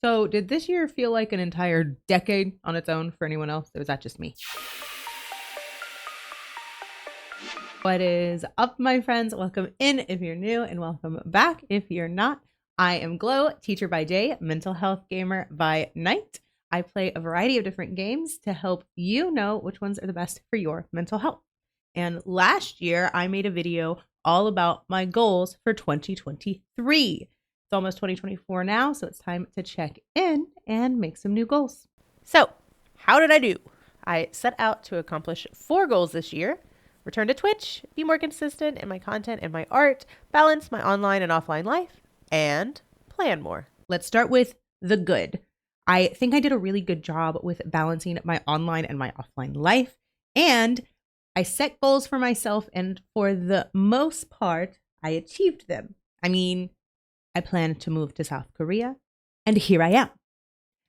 So, did this year feel like an entire decade on its own for anyone else, or was that just me? What is up, my friends? Welcome in if you're new, and welcome back if you're not. I am Glow, teacher by day, mental health gamer by night. I play a variety of different games to help you know which ones are the best for your mental health. And last year, I made a video all about my goals for 2023. It's almost 2024 now, so it's time to check in and make some new goals. So, how did I do? I set out to accomplish 4 goals this year: return to Twitch, be more consistent in my content and my art, balance my online and offline life, and plan more. Let's start with the good. I think I did a really good job with balancing my online and my offline life, and I set goals for myself, and for the most part, I achieved them. I planned to move to South Korea, and here I am.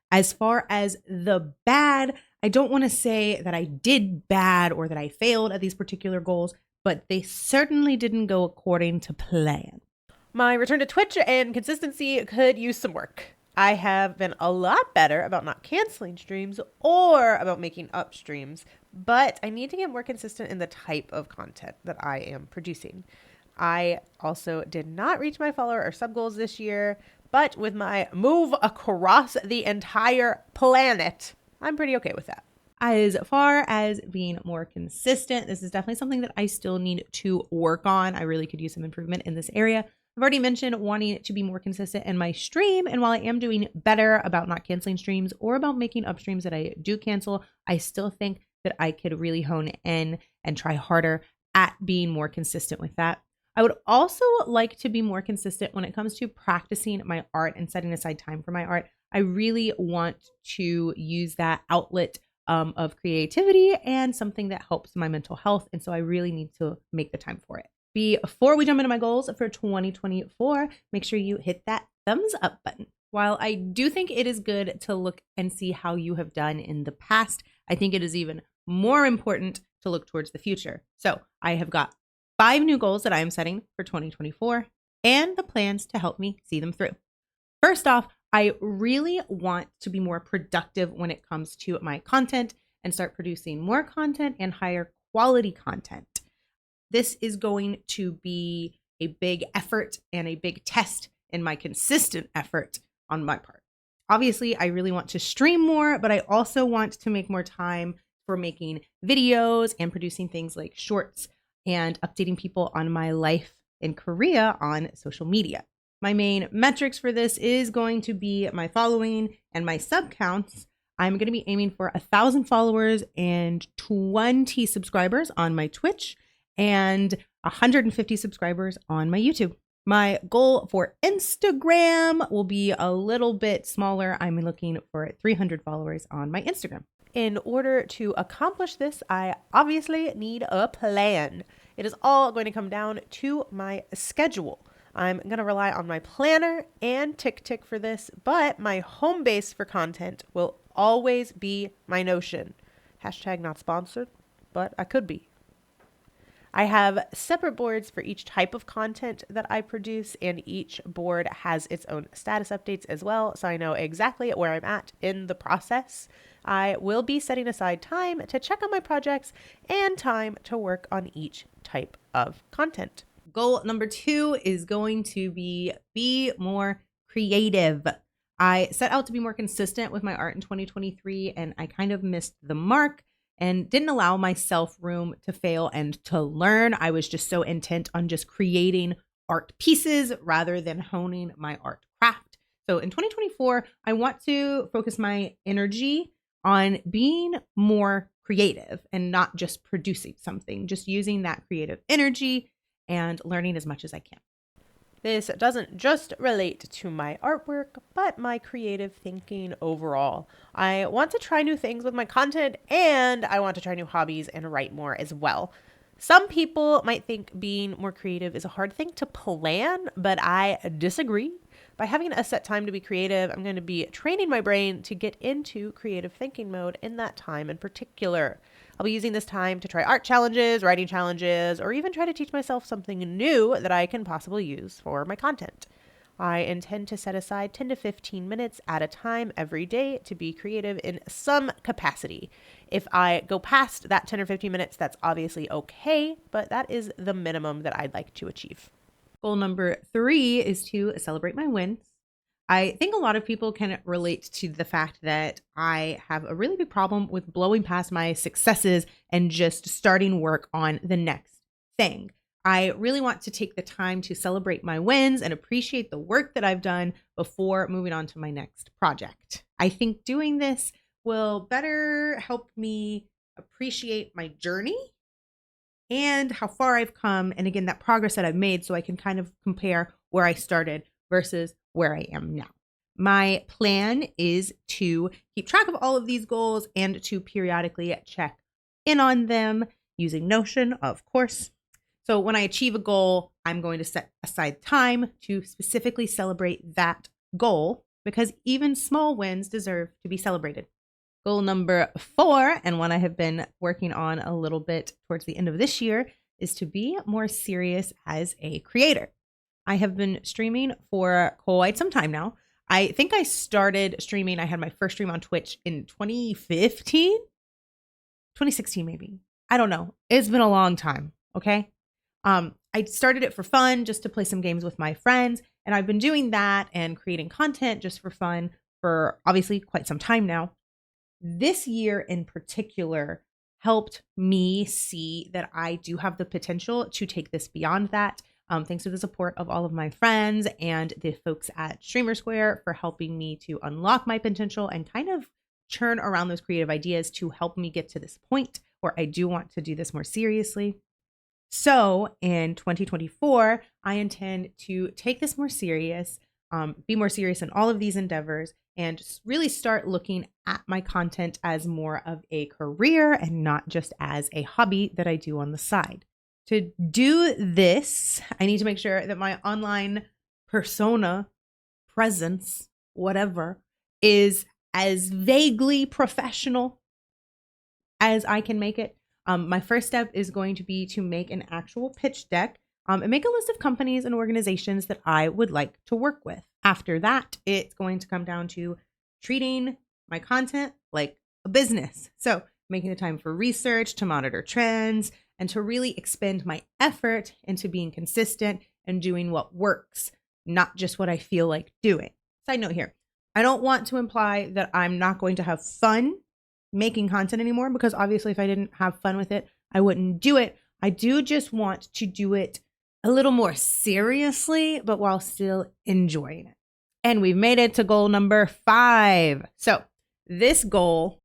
As far as the bad, I don't want to say that I did bad or that I failed at these particular goals, but they certainly didn't go according to plan. My return to Twitch and consistency could use some work. I have been a lot better about not canceling streams or about making up streams, but I need to get more consistent in the type of content that I am producing. I also did not reach my follower or sub goals this year, but with my move across the entire planet, I'm pretty okay with that. As far as being more consistent, this is definitely something that I still need to work on. I really could use some improvement in this area. I've already mentioned wanting to be more consistent in my stream, and while I am doing better about not canceling streams or about making up streams that I do cancel, I still think that I could really hone in and try harder at being more consistent with that. I would also like to be more consistent when it comes to practicing my art and setting aside time for my art. I really want to use that outlet of creativity and something that helps my mental health. And so I really need to make the time for it. Before we jump into my goals for 2024, make sure you hit that thumbs up button. While I do think it is good to look and see how you have done in the past, I think it is even more important to look towards the future. So I have got 5 new goals that I am setting for 2024 and the plans to help me see them through. First off, I really want to be more productive when it comes to my content and start producing more content and higher quality content. This is going to be a big effort and a big test in my consistent effort on my part. Obviously, I really want to stream more, but I also want to make more time for making videos and producing things like shorts and updating people on my life in Korea on social media. My main metrics for this is going to be my following and my sub counts. I'm going to be aiming for 1,000 followers and 20 subscribers on my Twitch and 150 subscribers on my YouTube. My goal for Instagram will be a little bit smaller. I'm looking for 300 followers on my Instagram. In order to accomplish this, I obviously need a plan. It is all going to come down to my schedule. I'm going to rely on my planner and TickTick for this, but my home base for content will always be my Notion. Hashtag not sponsored, but I could be. I have separate boards for each type of content that I produce, and each board has its own status updates as well, so I know exactly where I'm at in the process. I will be setting aside time to check on my projects and time to work on each type of content. Goal number 2 is going to be more creative. I set out to be more consistent with my art in 2023, and I kind of missed the mark and didn't allow myself room to fail and to learn. I was just so intent on just creating art pieces rather than honing my art craft. So in 2024, I want to focus my energy on being more creative and not just producing something, just using that creative energy and learning as much as I can. This doesn't just relate to my artwork, but my creative thinking overall. I want to try new things with my content, and I want to try new hobbies and write more as well. Some people might think being more creative is a hard thing to plan, but I disagree. By having a set time to be creative, I'm going to be training my brain to get into creative thinking mode in that time in particular. I'll be using this time to try art challenges, writing challenges, or even try to teach myself something new that I can possibly use for my content. I intend to set aside 10 to 15 minutes at a time every day to be creative in some capacity. If I go past that 10 or 15 minutes, that's obviously okay, but that is the minimum that I'd like to achieve. Goal number 3 is to celebrate my wins. I think a lot of people can relate to the fact that I have a really big problem with blowing past my successes and just starting work on the next thing. I really want to take the time to celebrate my wins and appreciate the work that I've done before moving on to my next project. I think doing this will better help me appreciate my journey and how far I've come. And again, that progress that I've made, so I can kind of compare where I started versus where I am now. My plan is to keep track of all of these goals and to periodically check in on them using Notion, of course. So when I achieve a goal, I'm going to set aside time to specifically celebrate that goal because even small wins deserve to be celebrated. Goal number 4, and one I have been working on a little bit towards the end of this year, is to be more serious as a creator. I have been streaming for quite some time now. I think I started streaming. I had my first stream on Twitch in 2015, 2016 maybe. I don't know. It's been a long time. Okay. I started it for fun, just to play some games with my friends. And I've been doing that and creating content just for fun for obviously quite some time now. This year in particular helped me see that I do have the potential to take this beyond that. Thanks to the support of all of my friends and the folks at Streamer Square for helping me to unlock my potential and kind of churn around those creative ideas to help me get to this point where I do want to do this more seriously. So in 2024, I intend to take this more serious, be more serious in all of these endeavors, and really start looking at my content as more of a career and not just as a hobby that I do on the side. To do this, I need to make sure that my online persona, presence, whatever, is as vaguely professional as I can make it. My first step is going to be to make an actual pitch deck and make a list of companies and organizations that I would like to work with. After that, it's going to come down to treating my content like a business. So making the time for research, to monitor trends, and to really expend my effort into being consistent and doing what works, not just what I feel like doing. Side note here, I don't want to imply that I'm not going to have fun making content anymore, because obviously if I didn't have fun with it, I wouldn't do it. I do just want to do it a little more seriously, but while still enjoying it. And we've made it to goal number 5. So this goal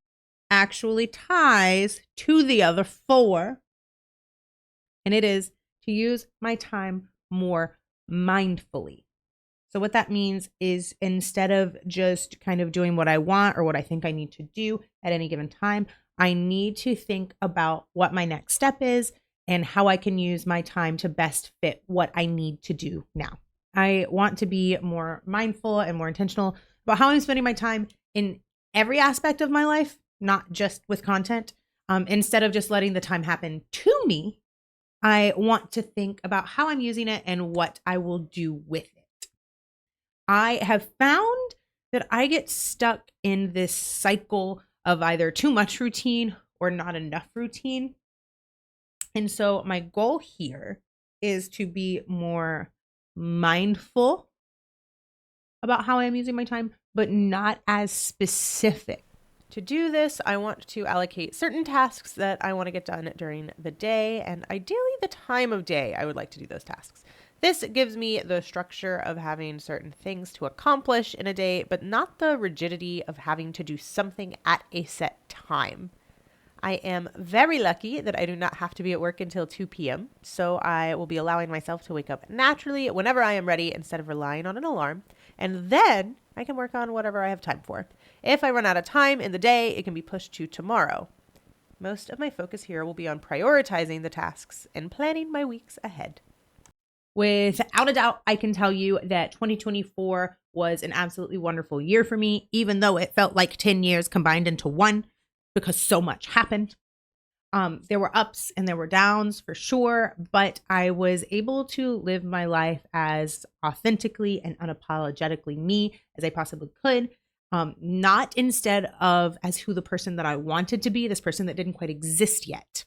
actually ties to the other 4. And it is to use my time more mindfully. So what that means is instead of just kind of doing what I want or what I think I need to do at any given time, I need to think about what my next step is and how I can use my time to best fit what I need to do now. I want to be more mindful and more intentional about how I'm spending my time in every aspect of my life, not just with content. Instead of just letting the time happen to me, I want to think about how I'm using it and what I will do with it. I have found that I get stuck in this cycle of either too much routine or not enough routine. And so my goal here is to be more mindful about how I'm using my time, but not as specific. To do this, I want to allocate certain tasks that I want to get done during the day, and ideally the time of day I would like to do those tasks. This gives me the structure of having certain things to accomplish in a day, but not the rigidity of having to do something at a set time. I am very lucky that I do not have to be at work until 2 p.m., so I will be allowing myself to wake up naturally whenever I am ready instead of relying on an alarm, and then I can work on whatever I have time for. If I run out of time in the day, it can be pushed to tomorrow. Most of my focus here will be on prioritizing the tasks and planning my weeks ahead. Without a doubt, I can tell you that 2024 was an absolutely wonderful year for me, even though it felt like 10 years combined into one, because so much happened. There were ups and there were downs for sure, but I was able to live my life as authentically and unapologetically me as I possibly could. Not instead of as who the person that I wanted to be, this person that didn't quite exist yet.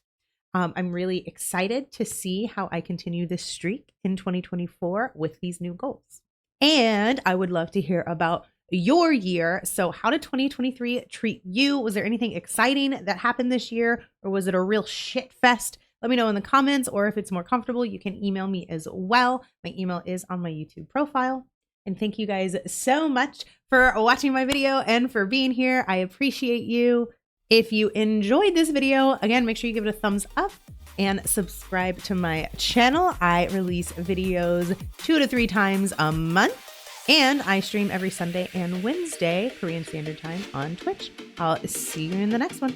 I'm really excited to see how I continue this streak in 2024 with these new goals. And I would love to hear about your year. So how did 2023 treat you? Was there anything exciting that happened this year, or was it a real shit fest? Let me know in the comments, or if it's more comfortable, you can email me as well. My email is on my YouTube profile. And thank you guys so much for watching my video and for being here. I appreciate you. If you enjoyed this video, again, make sure you give it a thumbs up and subscribe to my channel. I release videos 2 to 3 times a month. And I stream every Sunday and Wednesday, Korean Standard Time on Twitch. I'll see you in the next one.